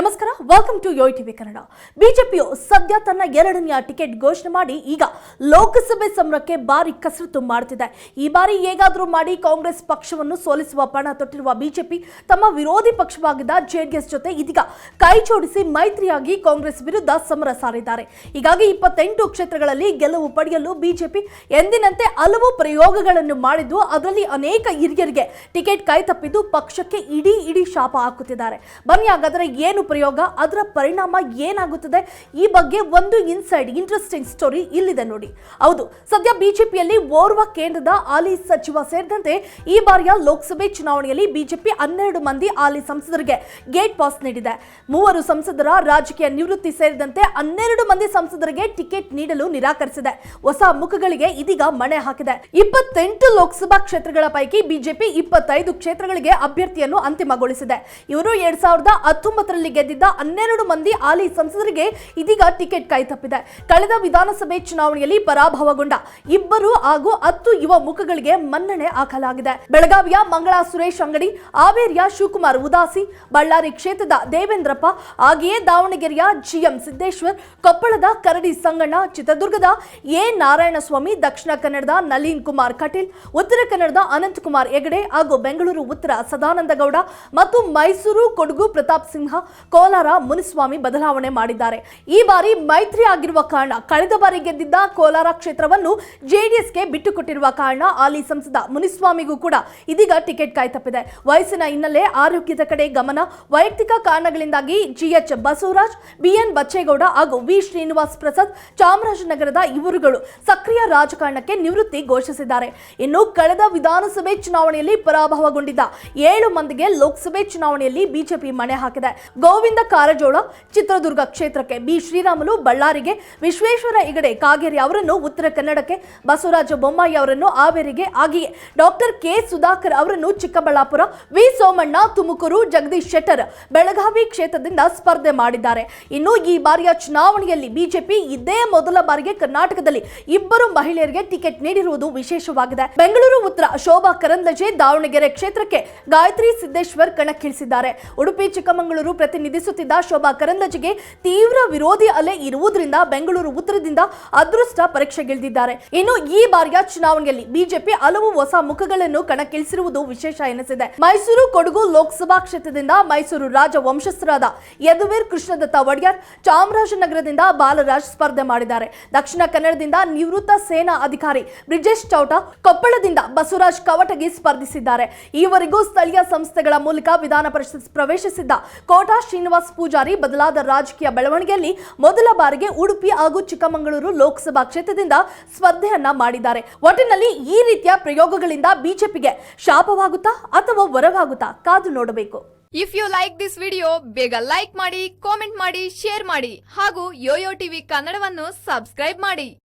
ನಮಸ್ಕಾರ, welcome to Yoyo TV Kannada. ಬಿಜೆಪಿಯು ಸದ್ಯ ತನ್ನ ಎರಡನೆಯ ಟಿಕೆಟ್ ಘೋಷಣೆ ಮಾಡಿ ಈಗ ಲೋಕಸಭೆ ಸಮರಕ್ಕೆ ಭಾರಿ ಕಸರತ್ತು ಮಾಡುತ್ತಿದೆ. ಈ ಬಾರಿ ಹೇಗಾದರೂ ಮಾಡಿ ಕಾಂಗ್ರೆಸ್ ಪಕ್ಷವನ್ನು ಸೋಲಿಸುವ ಪಣ ತೊಟ್ಟಿರುವ ಬಿಜೆಪಿ ತಮ್ಮ ವಿರೋಧಿ ಪಕ್ಷವಾಗಿದ್ದ ಜೆಡಿಎಸ್ ಜೊತೆ ಇದೀಗ ಕೈ ಜೋಡಿಸಿ ಮೈತ್ರಿಯಾಗಿ ಕಾಂಗ್ರೆಸ್ ವಿರುದ್ಧ ಸಮರ ಸಾರಿದ್ದಾರೆ. ಹೀಗಾಗಿ 28 ಕ್ಷೇತ್ರಗಳಲ್ಲಿ ಗೆಲುವು ಪಡೆಯಲು ಬಿಜೆಪಿ ಎಂದಿನಂತೆ ಹಲವು ಪ್ರಯೋಗಗಳನ್ನು ಮಾಡಿದ್ದು, ಅದರಲ್ಲಿ ಅನೇಕ ಹಿರಿಯರಿಗೆ ಟಿಕೆಟ್ ಕೈ ತಪ್ಪಿದ್ದು ಪಕ್ಷಕ್ಕೆ ಇಡೀ ಶಾಪ ಹಾಕುತ್ತಿದ್ದಾರೆ. ಬನ್ನಿ ಹಾಗಾದರೆ ಏನು ಪ್ರಯೋಗ, ಅದರ ಪರಿಣಾಮ ಏನಾಗುತ್ತದೆ, ಈ ಬಗ್ಗೆ ಒಂದು ಇನ್ಸೈಡ್ ಇಂಟ್ರೆಸ್ಟಿಂಗ್ ಸ್ಟೋರಿ ಇಲ್ಲಿದೆ ನೋಡಿ. ಹೌದು, ಸದ್ಯ ಬಿಜೆಪಿಯಲ್ಲಿ ಓರ್ವ ಕೇಂದ್ರದ ಹಾಲಿ ಸಚಿವ ಸೇರಿದಂತೆ ಈ ಬಾರಿಯ ಲೋಕಸಭೆ ಚುನಾವಣೆಯಲ್ಲಿ ಬಿಜೆಪಿ 12 ಮಂದಿ ಹಾಲಿ ಸಂಸದರಿಗೆ ಗೇಟ್ ಪಾಸ್ ನೀಡಿದೆ. 3 ಸಂಸದರ ರಾಜಕೀಯ ನಿವೃತ್ತಿ ಸೇರಿದಂತೆ 12 ಮಂದಿ ಸಂಸದರಿಗೆ ಟಿಕೆಟ್ ನೀಡಲು ನಿರಾಕರಿಸಿದೆ. ಹೊಸ ಮುಖಗಳಿಗೆ ಇದೀಗ ಮಣೆ ಹಾಕಿದೆ. 28 ಲೋಕಸಭಾ ಕ್ಷೇತ್ರಗಳ ಪೈಕಿ ಬಿಜೆಪಿ 25 ಕ್ಷೇತ್ರಗಳಿಗೆ ಅಭ್ಯರ್ಥಿಯನ್ನು ಅಂತಿಮಗೊಳಿಸಿದೆ. ಇವರು 2019ರಲ್ಲಿ ಗೆದ್ದಿದ್ದ 12 ಮಂದಿ ಹಾಲಿ ಸಂಸದರಿಗೆ ಇದೀಗ ಟಿಕೆಟ್ ಕೈ ತಪ್ಪಿದೆ. ಕಳೆದ ವಿಧಾನಸಭೆ ಚುನಾವಣೆಯಲ್ಲಿ ಪರಾಭವಗೊಂಡ 2 ಹಾಗೂ 10 ಯುವ ಮುಖಗಳಿಗೆ ಮನ್ನಣೆ ಹಾಕಲಾಗಿದೆ. ಬೆಳಗಾವಿಯ ಮಂಗಳಾ ಸುರೇಶ್ ಅಂಗಡಿ, ಹಾವೇರಿಯ ಶಿವಕುಮಾರ್ ಉದಾಸಿ, ಬಳ್ಳಾರಿ ಕ್ಷೇತ್ರದ ದೇವೇಂದ್ರಪ್ಪ, ಹಾಗೆಯೇ ದಾವಣಗೆರೆಯ ಜಿಎಂ ಸಿದ್ದೇಶ್ವರ್, ಕೊಪ್ಪಳದ ಕರಡಿ ಸಂಗಣ್ಣ, ಚಿತ್ರದುರ್ಗದ ಎ ನಾರಾಯಣಸ್ವಾಮಿ, ದಕ್ಷಿಣ ಕನ್ನಡದ ನಳಿನ್ ಕುಮಾರ್ ಕಟೀಲ್, ಉತ್ತರ ಕನ್ನಡದ ಅನಂತಕುಮಾರ್ ಹೆಗಡೆ ಹಾಗೂ ಬೆಂಗಳೂರು ಉತ್ತರ ಸದಾನಂದ ಗೌಡ ಮತ್ತು ಮೈಸೂರು ಕೊಡಗು ಪ್ರತಾಪ್ ಸಿಂಹ, ಕೋಲಾರ ಮುನಿಸ್ವಾಮಿ ಬದಲಾವಣೆ ಮಾಡಿದ್ದಾರೆ. ಈ ಬಾರಿ ಮೈತ್ರಿ ಆಗಿರುವ ಕಾರಣ ಕಳೆದ ಬಾರಿ ಗೆದ್ದಿದ್ದ ಕೋಲಾರ ಕ್ಷೇತ್ರವನ್ನು ಜೆಡಿಎಸ್ಗೆ ಬಿಟ್ಟುಕೊಟ್ಟಿರುವ ಕಾರಣ ಹಾಲಿ ಸಂಸದ ಮುನಿಸ್ವಾಮಿಗೂ ಕೂಡ ಇದೀಗ ಟಿಕೆಟ್ ಕೈ ತಪ್ಪಿದೆ. ವಯಸ್ಸಿನ ಹಿನ್ನೆಲೆ, ಆರೋಗ್ಯದ ಕಡೆ ಗಮನ, ವೈಯಕ್ತಿಕ ಕಾರಣಗಳಿಂದಾಗಿ ಜಿಎಚ್ ಬಸವರಾಜ್, ಬಿಎನ್ ಬಚ್ಚೇಗೌಡ ಹಾಗೂ ವಿ ಶ್ರೀನಿವಾಸ್ ಪ್ರಸಾದ್ ಚಾಮರಾಜನಗರದ ಇವರುಗಳು ಸಕ್ರಿಯ ರಾಜಕಾರಣಕ್ಕೆ ನಿವೃತ್ತಿ ಘೋಷಿಸಿದ್ದಾರೆ. ಇನ್ನು ಕಳೆದ ವಿಧಾನಸಭೆ ಚುನಾವಣೆಯಲ್ಲಿ ಪರಾಭವಗೊಂಡಿದ್ದ 7 ಮಂದಿಗೆ ಲೋಕಸಭೆ ಚುನಾವಣೆಯಲ್ಲಿ ಬಿಜೆಪಿ ಮಣೆ ಹಾಕಿದೆ. ಗೋವಿಂದ ಕಾರಜೋಳ ಚಿತ್ರದುರ್ಗ ಕ್ಷೇತ್ರಕ್ಕೆ, ಬಿ ಶ್ರೀರಾಮುಲು ಬಳ್ಳಾರಿಗೆ, ವಿಶ್ವೇಶ್ವರ ಹೆಗಡೆ ಕಾಗೇರಿ ಅವರನ್ನು ಉತ್ತರ ಕನ್ನಡಕ್ಕೆ, ಬಸವರಾಜ ಬೊಮ್ಮಾಯಿ ಅವರನ್ನು ಹಾವೇರಿಗೆ, ಹಾಗೆಯೇ ಡಾಕ್ಟರ್ ಕೆ ಸುಧಾಕರ್ ಅವರನ್ನು ಚಿಕ್ಕಬಳ್ಳಾಪುರ, ವಿ ಸೋಮಣ್ಣ ತುಮಕೂರು, ಜಗದೀಶ್ ಶೆಟ್ಟರ್ ಬೆಳಗಾವಿ ಕ್ಷೇತ್ರದಿಂದ ಸ್ಪರ್ಧೆ ಮಾಡಿದ್ದಾರೆ. ಇನ್ನು ಈ ಬಾರಿಯ ಚುನಾವಣೆಯಲ್ಲಿ ಬಿಜೆಪಿ ಇದೇ ಮೊದಲ ಬಾರಿಗೆ ಕರ್ನಾಟಕದಲ್ಲಿ 2 ಮಹಿಳೆಯರಿಗೆ ಟಿಕೆಟ್ ನೀಡಿರುವುದು ವಿಶೇಷವಾಗಿದೆ. ಬೆಂಗಳೂರು ಉತ್ತರ ಶೋಭಾ ಕರಂದ್ಲಾಜೆ, ದಾವಣಗೆರೆ ಕ್ಷೇತ್ರಕ್ಕೆ ಗಾಯತ್ರಿ ಸಿದ್ದೇಶ್ವರ್ ಕಣಕ್ಕಿಳಿಸಿದ್ದಾರೆ. ಉಡುಪಿ ಚಿಕ್ಕಮಗಳೂರು ಪ್ರತಿನಿಧಿಸುತ್ತಿದ್ದ ಶೋಭಾ ಕರಂದ್ಲಾಜೆಗೆ ತೀವ್ರ ವಿರೋಧಿ ಅಲೆ ಇರುವುದರಿಂದ ಬೆಂಗಳೂರು ಉತ್ತರದಿಂದ ಅದೃಷ್ಟ ಪರೀಕ್ಷೆಗಿಳಿದಿದ್ದಾರೆ. ಇನ್ನು ಈ ಬಾರಿಯ ಚುನಾವಣೆಯಲ್ಲಿ ಬಿಜೆಪಿ ಹಲವು ಹೊಸ ಮುಖಗಳನ್ನು ಕಣಕ್ಕಿಳಿಸಿರುವುದು ವಿಶೇಷ ಎನಿಸಿದೆ. ಮೈಸೂರು ಕೊಡಗು ಲೋಕಸಭಾ ಕ್ಷೇತ್ರದಿಂದ ಮೈಸೂರು ರಾಜ ವಂಶಸ್ಥರಾದ ಯದುವೀರ್ ಕೃಷ್ಣದತ್ತ ಒಡೆಯರ್, ಚಾಮರಾಜನಗರದಿಂದ ಬಾಲರಾಜ್ ಸ್ಪರ್ಧೆ ಮಾಡಿದ್ದಾರೆ. ದಕ್ಷಿಣ ಕನ್ನಡದಿಂದ ನಿವೃತ್ತ ಸೇನಾ ಅಧಿಕಾರಿ ಬ್ರಿಜೇಶ್ ಚೌಟ, ಕೊಪ್ಪಳದಿಂದ ಬಸವರಾಜ್ ಕವಟಗಿ ಸ್ಪರ್ಧಿಸಿದ್ದಾರೆ. ಈವರೆಗೂ ಸ್ಥಳೀಯ ಸಂಸ್ಥೆಗಳ ಮೂಲಕ ವಿಧಾನ ಪರಿಷತ್ ಪ್ರವೇಶಿಸಿದ್ದ ಕೋಟಾ ಶ್ರೀನಿವಾಸ್ ಪೂಜಾರಿ ಬದಲಾದ ರಾಜಕೀಯ ಬೆಳವಣಿಗೆಯಲ್ಲಿ ಮೊದಲ ಬಾರಿಗೆ ಉಡುಪಿ ಹಾಗೂ ಚಿಕ್ಕಮಗಳೂರು ಲೋಕಸಭಾ ಕ್ಷೇತ್ರದಿಂದ ಸ್ಪರ್ಧೆಯನ್ನ ಮಾಡಿದ್ದಾರೆ. ಒಟ್ಟಿನಲ್ಲಿ ಈ ರೀತಿಯ ಪ್ರಯೋಗಗಳಿಂದ ಬಿಜೆಪಿಗೆ ಶಾಪವಾಗುತ್ತಾ ಅಥವಾ ವರವಾಗುತ್ತಾ ಕಾದು ನೋಡಬೇಕು. If you like this video, ಬೇಗ ಲೈಕ್ ಮಾಡಿ, ಕಾಮೆಂಟ್ ಮಾಡಿ, ಶೇರ್ ಮಾಡಿ ಹಾಗೂ ಯೋಯೋ ಟಿವಿ ಕನ್ನಡವನ್ನು ಸಬ್ಸ್ಕ್ರೈಬ್ ಮಾಡಿ.